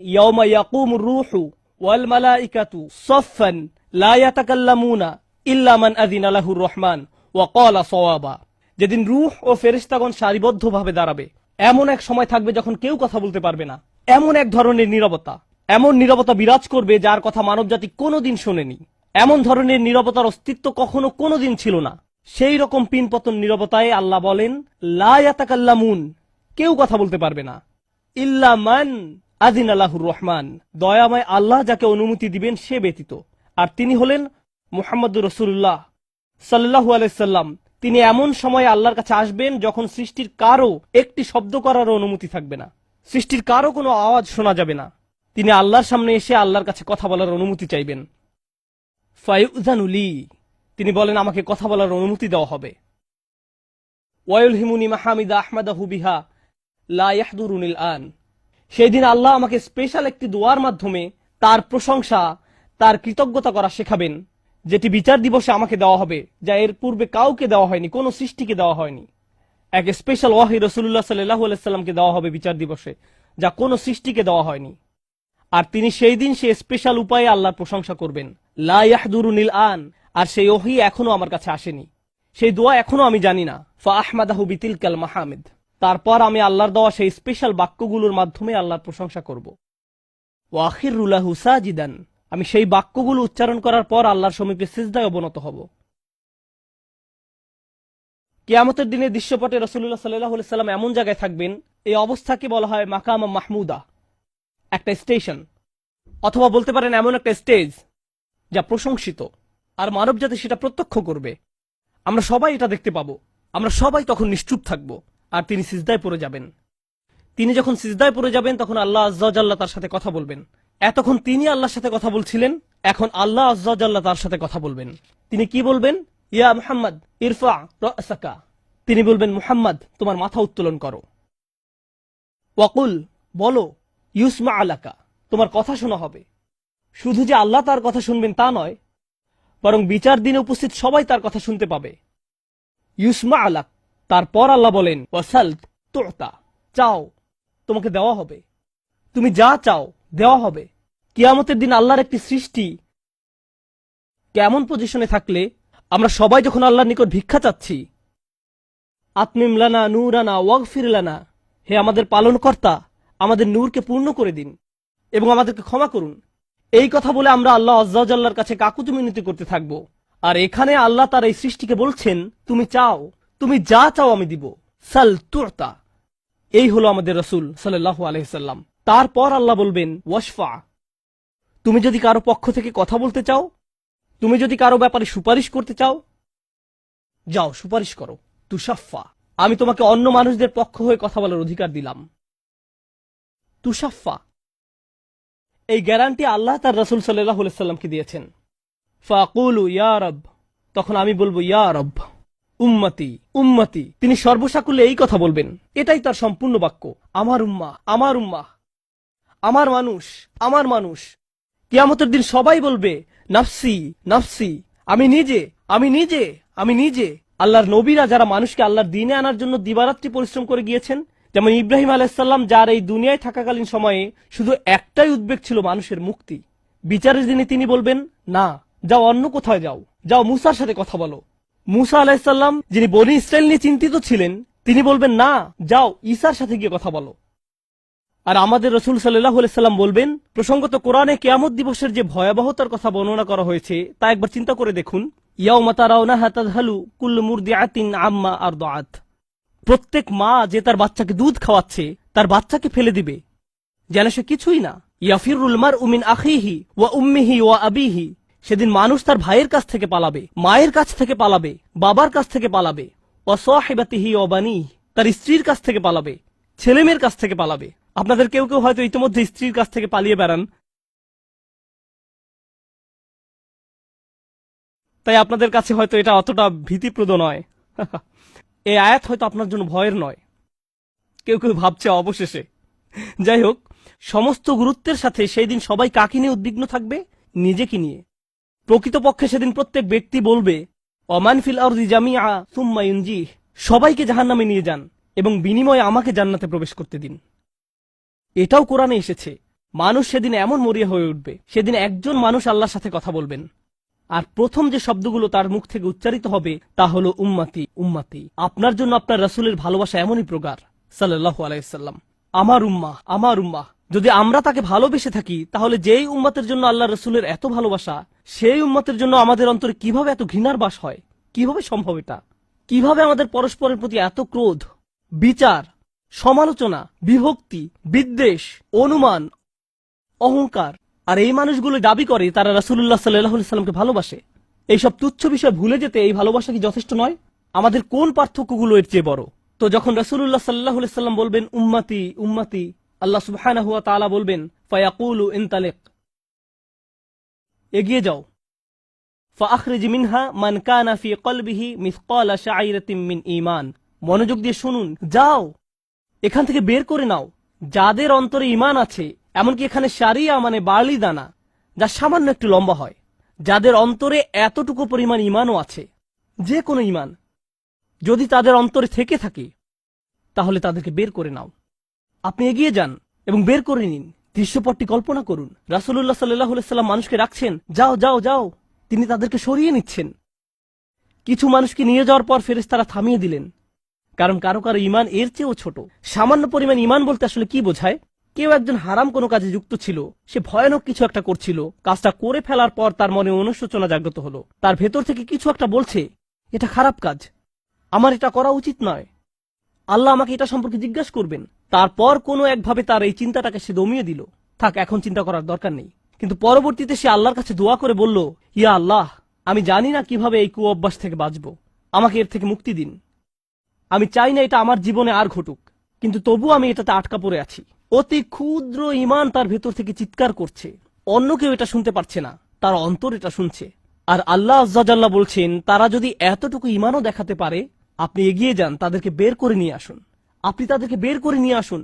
ইয়াউমা ইয়াকুমুর রূহু ওয়াল মালাইকাতু সাফফান লা ইয়াতাকাল্লামুনা ইল্লা মান আযিনা লাহুর রহমান ওয়া ক্বালা সাওয়াবা। যেদিন রূহ ও ফেরেশতাগণ সারিবদ্ধভাবে দাঁড়াবে, এমন এক সময় থাকবে যখন কেউ কথা বলতে পারবে না। এমন এক ধরনের নীরবতা, এমন নীরবতা বিরাজ করবে যার কথা মানবজাতি কোনোদিন শোনেনি। এমন ধরনের নীরবতার অস্তিত্ব কখনো কোনোদিন ছিল না। সেই রকম পিনপতন নীরবতায় আল্লাহ বলেন, লা ইয়াতাকাল্লামুন, কেউ কথা বলতে পারবে না, ইল্লা মান আযিনা লাহুর রহমান, দয়াময় আল্লাহ যাকে অনুমতি দিবেন সে ব্যতীত। আর তিনি হলেন মুহাম্মদুর রাসূলুল্লাহ সাল্লাল্লাহু আলাইহি সাল্লাম। তিনি এমন সময় আল্লাহর কাছে আসবেন যখন সৃষ্টির কারো একটি শব্দ করার অনুমতি থাকবে না, সৃষ্টির কারো কোনো আওয়াজ শোনা যাবে না। তিনি আল্লাহর সামনে এসে আল্লাহর কাছে কথা বলার অনুমতি চাইবেন। ফায়ুযানু লি, তিনি বলেন আমাকে কথা বলার অনুমতি দেওয়া হবে। ওয়ায়ুলহিমুনি মাহামিদা আহমাদাহু বিহা লা ইয়াহদুরুনিল আন, সেই দিন আল্লাহ আমাকে স্পেশাল একটি দোয়ার মাধ্যমে তার প্রশংসা, তার কৃতজ্ঞতা করা শেখাবেন, যেটি বিচার দিবসে আমাকে দেওয়া হবে, যা এর পূর্বে কাউকে দেওয়া হয়নি, কোন সৃষ্টিকে দেওয়া হয়নি। এক স্পেশাল ওয়াহি রাসূলুল্লাহ সাল্লাল্লাহু আলাইহি সাল্লামকে দেওয়া হবে বিচার দিবসে, যা কোন সৃষ্টিকে দেওয়া হয়নি। আর তিনি সেই দিন সে স্পেশাল উপায়ে আল্লাহর প্রশংসা করবেন, লা ইয়াহদুরুনিল আন, আর সেই ওহী এখনো আমার কাছে আসেনি, সেই দোয়া এখনো আমি জানি না। ফা আহমাদাহু বিতিলকাল মাহামিদ, তারপর আমি আল্লাহর দেওয়া সেই স্পেশাল বাক্যগুলোর মাধ্যমে আল্লাহর প্রশংসা করব। ওয়া আখিরু লাহু সাজিদান, আমি সেই বাক্যগুলো উচ্চারণ করার পর আল্লাহর সমীপে সিজদায় অবনত হব। কিয়ামতের দিনে দৃশ্যপটে রাসূলুল্লাহ সাল্লাল্লাহু আলাইহি সাল্লাম এমন জায়গায় থাকবেন, এই অবস্থাকে বলা হয় মাকাম মাহমুদা, একটা স্টেশন, অথবা বলতে পারেন এমন একটা স্টেজ যা প্রশংসিত, আর মানবজাতি সেটা প্রত্যক্ষ করবে। আমরা সবাই এটা দেখতে পাবো। আমরা সবাই তখন নিশ্চুপ থাকব, আর তিনি সিজদায় পড়ে যাবেন। তিনি যখন সিজদায় পড়ে যাবেন তখন আল্লাহ আযজা ওয়া জাল্লা তার সাথে কথা বলবেন। এতক্ষণ তিনি আল্লাহর সাথে কথা বলছিলেন, এখন আল্লাহ আযজা ওয়া জাল্লা তার সাথে কথা বলবেন। তিনি কি বলবেন? ইয়া মুহাম্মদ ইরফা রাসাকা, তিনি বলবেন মুহাম্মদ তোমার মাথা উত্তোলন করো। ওয়াকুল, বলো, ইউসমা আলাকা, তোমার কথা শোনা হবে। শুধু যে আল্লাহ তার কথা শুনবেন তা নয়, বরং বিচার দিনে উপস্থিত সবাই তার কথা শুনতে পাবে। ইউসমা আলাক, তারপর আল্লাহ বলেন ওয়াসাল তুতা, চাও তোমাকে দেওয়া হবে, তুমি যা চাও দেওয়া হবে। কিয়ামতের দিন আল্লাহর একটি সৃষ্টি কেমন পজিশনে থাকলে আমরা সবাই যখন আল্লাহর নিকট ভিক্ষা চাচ্ছি, আতমিম লানা নূরানা ওয়াগফির লানা, হে আমাদের পালনকর্তা, আমাদের নূরকে পূর্ণ করে দিন এবং আমাদেরকে ক্ষমা করুন, এই কথা বলে আমরা আল্লাহ আযজা ওয়া জাল্লার কাছে কাকুতি মিনতি করতে থাকব। আর এখানে আল্লাহ তার এই সৃষ্টিকে বলছেন, তুমি চাও, তুমি যা চাও আমি দিব, সাল তুতা। এই হলো আমাদের রাসূল সাল্লাল্লাহু আলাইহি সাল্লাম। তারপর আল্লাহ বলবেন ওয়াশফা, তুমি যদি কারো পক্ষ থেকে কথা বলতে চাও, তুমি যদি কারো ব্যাপারে সুপারিশ করতে চাও, যাও সুপারিশ করো। তুশাফা, আমি তোমাকে অন্য মানুষদের পক্ষ হয়ে কথা বলার অধিকার দিলাম। তুশাফা, এই গ্যারান্টি আল্লাহ তার রাসূল সাল্লাল্লাহু আলাইহি সাল্লামকে দিয়েছেন। ফাকুলু ইয়া রব, তখন আমি বলবো ইয়া রব, উম্মতি উম্মতি, তিনি সর্বসাকুল্যে এই কথা বলবেন, এটাই তার সম্পূর্ণ বাক্য, আমার উম্মাহ আমার উম্মাহ, আমার মানুষ আমার মানুষ। কিয়ামতের দিন সবাই বলবে নাফসি নাফসি, আমি নিজে আমি নিজে আমি নিজে। আল্লাহর নবীরা যারা মানুষকে আল্লাহর দ্বীনে আনার জন্য দিবারাত্রি পরিশ্রম করে গিয়েছেন, যেমন ইব্রাহিম আলাইহিস সালাম, যার এই দুনিয়ায় থাকাকালীন সময়ে শুধু একটাই উদ্বেগ ছিল মানুষের মুক্তি। বিচারের দিনে তিনি বলবেন না, যাও অন্য কোথায় যাও, যাও মুসার সাথে কথা বলো। মুসা আলাইহিস সালাম, যিনি বনী ইসরাইল নিয়ে চিন্তিত ছিলেন, তিনি বলবেন না, যাও ঈসার সাথে গিয়ে কথা বলো। আর আমাদের রাসূল সাল্লাল্লাহু আলাইহি সাল্লাম বলবেন, প্রসঙ্গত কোরআনে কিয়ামত দিবসের যে ভয়াবহতার কথা বর্ণনা করা হয়েছে তা একবার চিন্তা করে দেখুন। ইয়াউমা তারাউনাহা তাযহালু কুল্লু মুরদিআতিন আম্মা আরদাআত, প্রত্যেক মা যে তার বাচ্চাকে দুধ খাওয়াচ্ছে তার বাচ্চাকে ফেলে দিবে যেন সে কিছুই না। ইয়াফিরুল মারউ মিন আখিহি ওয়া উম্মিহি ওয়া আবিহি, সেদিন মানুষ তার ভাইয়ের কাছ থেকে পালাবে, মায়ের কাছ থেকে পালাবে, বাবার কাছ থেকে পালাবে। ওয়া সাহিবাতিহি ওয়া বানিহি, তার স্ত্রীর কাছ থেকে পালাবে, ছেলে মেয়ের কাছ থেকে পালাবে। আপনাদের কেউ কেউ হয়তো ইতিমধ্যে স্ত্রীর কাছ থেকে পালিয়ে বেড়ান, তাই আপনাদের কাছে হয়তো এটা অতটা ভীতিপ্রদ নয়। এই আয়াত হয়তো আপনার জন্য ভয়ের নয়, কেউ কেউ ভাবছে অবশেষে। যাই হোক, সমস্ত গুরুত্বের সাথে সেই দিন সবাই কাকে নিয়ে উদ্বিগ্ন থাকবে? নিজেকে নিয়ে। প্রকৃতপক্ষে সেদিন প্রত্যেক ব্যক্তি বলবে ওমান ফিল আরদি জামিআ সুম্মা ইউনজিহ, সবাইকে জাহান্নামে নিয়ে যান এবং বিনিময়ে আমাকে জান্নাতে প্রবেশ করতে দিন। এটাও কোরআনে এসেছে। মানুষ সেদিন এমন মরিয়া হয়ে উঠবে, সেদিন একজন মানুষ আল্লাহর সাথে কথা বলবেন, আর প্রথম যে শব্দগুলো তার মুখ থেকে উচ্চারিত হবে তা হলো উম্মতি উম্মতি। আপনার জন্য আপনার রাসূলের ভালোবাসা এমনই প্রগাঢ় সাল্লাল্লাহু আলাইহি সাল্লাম। আমার উম্মাহ আমার উম্মাহ। যদি আমরা তাকে ভালোবেসে থাকি, তাহলে যেই উম্মতের জন্য আল্লাহ রাসূলের এত ভালোবাসা, সেই উম্মতের জন্য আমাদের অন্তরে কিভাবে এত ঘৃণার বাস হয়? কিভাবে সম্ভব এটা? কিভাবে আমাদের পরস্পরের প্রতি এত ক্রোধ, বিচার, সমালোচনা, বিভক্তি, বিদ্বেষ, অনুমান, অহংকার? আর এই মানুষগুলো দাবি করে তারা রাসূলুল্লাহ সাল্লাল্লাহু আলাইহি সাল্লামকে ভালোবাসে। এইসব তুচ্ছ বিষয় ভুলে যেতে এই ভালোবাসা কি যথেষ্ট নয়? আমাদের কোন পার্থক্যগুলো এর চেয়ে বড়? তো যখন রাসূলুল্লাহ সাল্লাল্লাহু আলাইহি সাল্লাম বলবেন উম্মতি উম্মতি, আল্লাহ সুবহানাহু ওয়া তাআলা বলবেন ফায়াকুলু ইনতালিক, এগিয়ে যাও, ফাআখরিজ মিনহা মান কানা ফি কলবিহি মিসকালা শাইরাতিন মিন ঈমান। মনোযোগ দিয়ে শুনুন, যাও, এখান থেকে বের করে নাও যাদের অন্তরে ঈমান আছে, এমনকি এখানে শারিয়া মানে বার্লি দানা, যা সামান্য একটু লম্বা হয়, যাদের অন্তরে এতটুকু পরিমাণ ঈমানও আছে, যে কোনো ঈমান যদি তাদের অন্তরে থেকে থাকে, তাহলে তাদেরকে বের করে নাও। আপনি এগিয়ে যান এবং বের করে নিন। দৃশ্যপটটি কল্পনা করুন, রাসূলুল্লাহ সাল্লাল্লাহু আলাইহি সাল্লাম মানুষকে রাখছেন, যাও যাও যাও, তিনি তাদেরকে সরিয়ে নিচ্ছেন। কিছু মানুষকে নিয়ে যাওয়ার পর ফেরেশতারা থামিয়ে দিলেন, কারণ কারো কারো ঈমান এর চেয়েও ছোট। সামান্য পরিমাণ ঈমান বলতে আসলে কি বোঝায়? কেউ একজন হারাম কোনো কাজে যুক্ত ছিল, সে ভয়ানক কিছু একটা করছিল, কাজটা করে ফেলার পর তার মনে অনুশোচনা জাগ্রত হলো, তার ভেতর থেকে কিছু একটা বলছে এটা খারাপ কাজ, আমার এটা করা উচিত নয়, আল্লাহ আমাকে এটা সম্পর্কে জিজ্ঞাসা করবেন। তারপর কোনো একভাবে তার এই চিন্তাটাকে সে দমিয়ে দিল, থাক এখন চিন্তা করার দরকার নেই। কিন্তু পরবর্তীতে সে আল্লাহর কাছে দোয়া করে বলল, ইয়া আল্লাহ, আমি জানি না কিভাবে এই কুঅভ্যাস থেকে বাঁচব, আমাকে এর থেকে মুক্তি দিন। আমি চাই না এটা আমার জীবনে আর ঘটুক, কিন্তু তবু আমি এটাতে আটকা পড়ে আছি। অতি ক্ষুদ্র ঈমান তার ভেতর থেকে চিৎকার করছে, অন্য কেউ এটা শুনতে পারছে না, তার অন্তর এটা শুনছে। আর আল্লাহ আজ্জা জাল্লা বলছেন, তারা যদি এতটুকু ঈমানও দেখাতে পারে, আপনি এগিয়ে যান, তাদেরকে বের করে নিয়ে আসুন, আপনি তাদেরকে বের করে নিয়ে আসুন।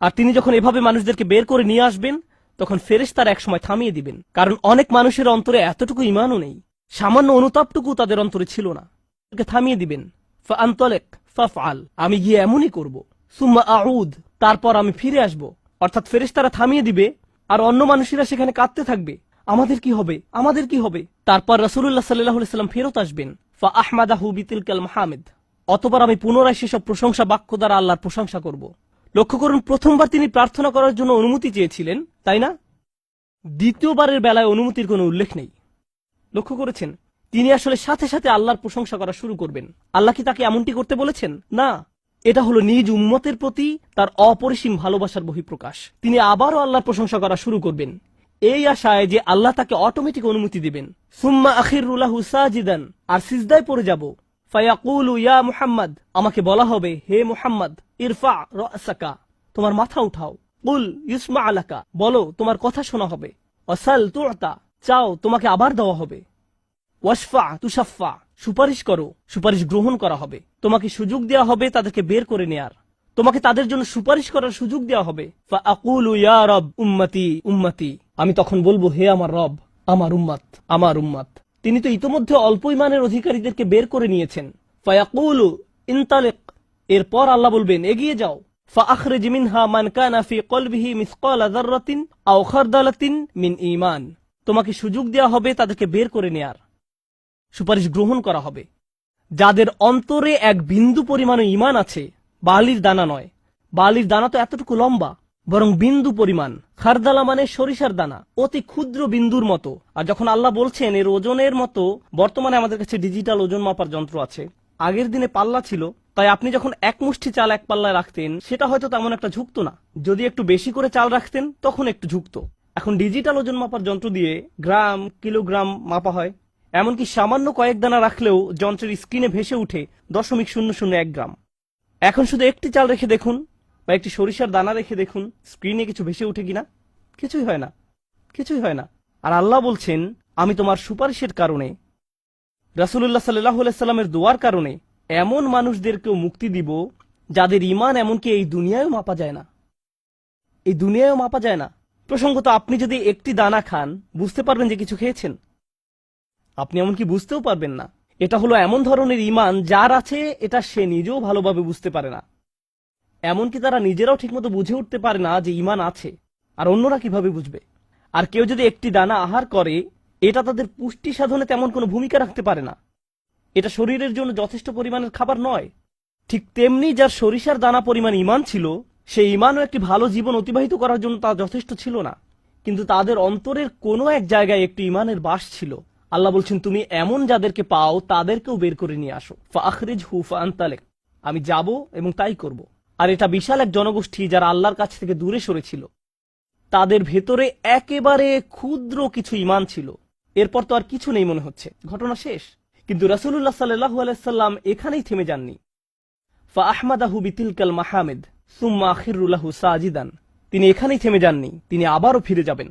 আর তিনি যখন এভাবে মানুষদেরকে বের করে নিয়ে আসবেন, তখন ফেরেশতারা একসময় থামিয়ে দিবেন, কারণ অনেক মানুষের অন্তরে এতটুকু ঈমানও নেই, সামান্য অনুতাপটুকু তাদের অন্তরে ছিল না। থামিয়ে দিবেন, ফাআনতালিক ফাফআল, আমি গিয়ে এমনই করব, সুম্মা আউদ, তারপর আমি ফিরে আসব। অর্থাৎ ফেরেশতারা থামিয়ে দিবে, আর অন্য মানুষেরা সেখানে কাঁদতে থাকবে, আমাদের কি হবে, আমাদের কি হবে। তারপর রাসূলুল্লাহ সাল্লাল্লাহু আলাইহি সাল্লাম ফেরত আসবেন, ফাআহমাদাহু বিতিলকাল মাহামিদ, অতঃপর আমি পুনরায় সেসব প্রশংসা বাক্য দ্বারা আল্লাহর প্রশংসা করব। লক্ষ্য করুন, প্রথমবার তিনি প্রার্থনা করার জন্য অনুমতি চেয়েছিলেন, তাই না? দ্বিতীয়বারের বেলায় অনুমতির কোনো উল্লেখ নেই। লক্ষ্য করেছেন, তিনি আসলে সাথে সাথে আল্লাহর প্রশংসা করা শুরু করবেন। আল্লাহ কি তাকে এমনটি করতে বলেছেন? না, এটা হলো নিজ উম্মতের প্রতি তার অপরিসীম ভালোবাসার বহিঃপ্রকাশ। তিনি আবারও আল্লাহর প্রশংসা করা শুরু করবেন, এই আশায় যে আল্লাহ তাকে অটোমেটিক অনুমতি দিবেন। সুম্মা আখিরু লাহু সাজিদান, আর সিজদায় পড়ে যাব। ফায়াকুলু ইয়া মুহাম্মদ, আমাকে বলা হবে, হে মুহাম্মদ, ইরফা রাসাকা, তোমার মাথা উঠাও। কুল ইউসমা আলাকা, বলো তোমার কথা শোনা হবে। ওয়াসাল তুতা, চাও তোমাকে আবার দেওয়া হবে। ওয়াশফা তুশাফা, সুপারিশ করো, সুপারিশ গ্রহণ করা হবে। তোমাকে সুযোগ দেওয়া হবে তাদেরকে বের করে নেয়ার, তোমাকে তাদের জন্য সুপারিশ করার সুযোগ দেওয়া হবে। ফাআকুলু ইয়া রব উম্মতি উম্মতি, আমি তখন বলবো, হে আমার রব, আমার উম্মত আমার উম্মত। তিনি তো ইতোমধ্যে অল্প ঈমানের অধিকারীদেরকে বের করে নিয়েছেন। ফায়াকুলু ইনতালিক, এরপর আল্লাহ বলবেন, এগিয়ে যাও। ফাআখরিজ মিনহা মান কানা ফি কলবিহি মিসকালা যাররাতিন আও খারদালাতিন মিন ঈমান, তোমাকে সুযোগ দেওয়া হবে তাদেরকে বের করে নেয়ার, সুপারিশ গ্রহণ করা হবে। যাদের অন্তরে এক বিন্দু পরিমাণ ঈমান আছে, বালির দানা নয়, বালির দানা তো এতটুকু লম্বা, বরং বিন্দু পরিমাণ। খারদালা মানে সরিষার দানা, অতি ক্ষুদ্র বিন্দুর মতো। আর যখন আল্লাহ বলছেন এর ওজনের মতো, বর্তমানে আমাদের কাছে ডিজিটাল ওজন মাপার যন্ত্র আছে, আগের দিনে পাল্লা ছিল, তাই আপনি যখন এক মুষ্টি চাল এক পাল্লায় রাখতেন, সেটা হয়তো তেমন একটা ঝুঁকতো না। যদি একটু বেশি করে চাল রাখতেন, তখন একটু ঝুঁকতো। এখন ডিজিটাল ওজন মাপার যন্ত্র দিয়ে গ্রাম, কিলোগ্রাম মাপা হয়। এমনকি সামান্য কয়েক দানা রাখলেও যন্ত্রের স্ক্রিনে ভেসে উঠে 0.001 গ্রাম। এখন শুধু একটি চাল রেখে দেখুন, বা একটি সরিষার দানা রেখে দেখুন, স্ক্রিনে কিছু ভেসে উঠে কিনা? কিছুই হয় না, কিছুই হয় না। আর আল্লাহ বলছেন, আমি তোমার সুপারিশের কারণে, রাসূলুল্লাহ সাল্লাল্লাহু আলাইহি সাল্লামের দোয়ার কারণে এমন মানুষদেরকেও মুক্তি দিব যাদের ঈমান এমনকি এই দুনিয়ায়ও মাপা যায় না, এই দুনিয়ায়ও মাপা যায় না। প্রসঙ্গত, আপনি যদি একটি দানা খান, বুঝতে পারবেন যে কিছু খেয়েছেন? আপনি এমনকি বুঝতেও পারবেন না। এটা হলো এমন ধরনের ঈমান যার আছে, এটা সে নিজেও ভালোভাবে বুঝতে পারে না। এমনকি তারা নিজেরাও ঠিকমতো বুঝে উঠতে পারে না যে ঈমান আছে। আর অন্যরা কিভাবে বুঝবে? আর কেউ যদি একটি দানা আহার করে, এটা তাদের পুষ্টি সাধনে তেমন কোনো ভূমিকা রাখতে পারে না। এটা শরীরের জন্য যথেষ্ট পরিমাণের খাবার নয়। ঠিক তেমনি যার সরিষার দানা পরিমাণ ঈমান ছিল, সেই ঈমানও একটি ভালো জীবন অতিবাহিত করার জন্য তা যথেষ্ট ছিল না। কিন্তু তাদের অন্তরের কোনো এক জায়গায় একটি ঈমানের বাস ছিল। আল্লাহ বলছেন, তুমি এমন যাদেরকে পাও তাদেরকেও বের করে নিয়ে আসো। ফাখরিজহু ফাআনতালিক, আমি যাব এবং তাই করব। আর এটা বিশাল এক জনগোষ্ঠী যারা আল্লাহর কাছ থেকে দূরে সরেছিল। তাদের ভেতরে একেবারে ক্ষুদ্র কিছু ঈমান ছিল। এরপর তো আর কিছু নেই মনে হচ্ছে, ঘটনা শেষ। কিন্তু রাসূলুল্লাহ সাল্লাল্লাহু আলাইহি সাল্লাম এখানেই থেমে যাননি। ফাআহমাদাহু বিতিলকাল মাহামিদ সুম্মা আখিরু লাহু সাজিদান। তিনি এখানেই থেমে যাননি, তিনি আবারও ফিরে যাবেন।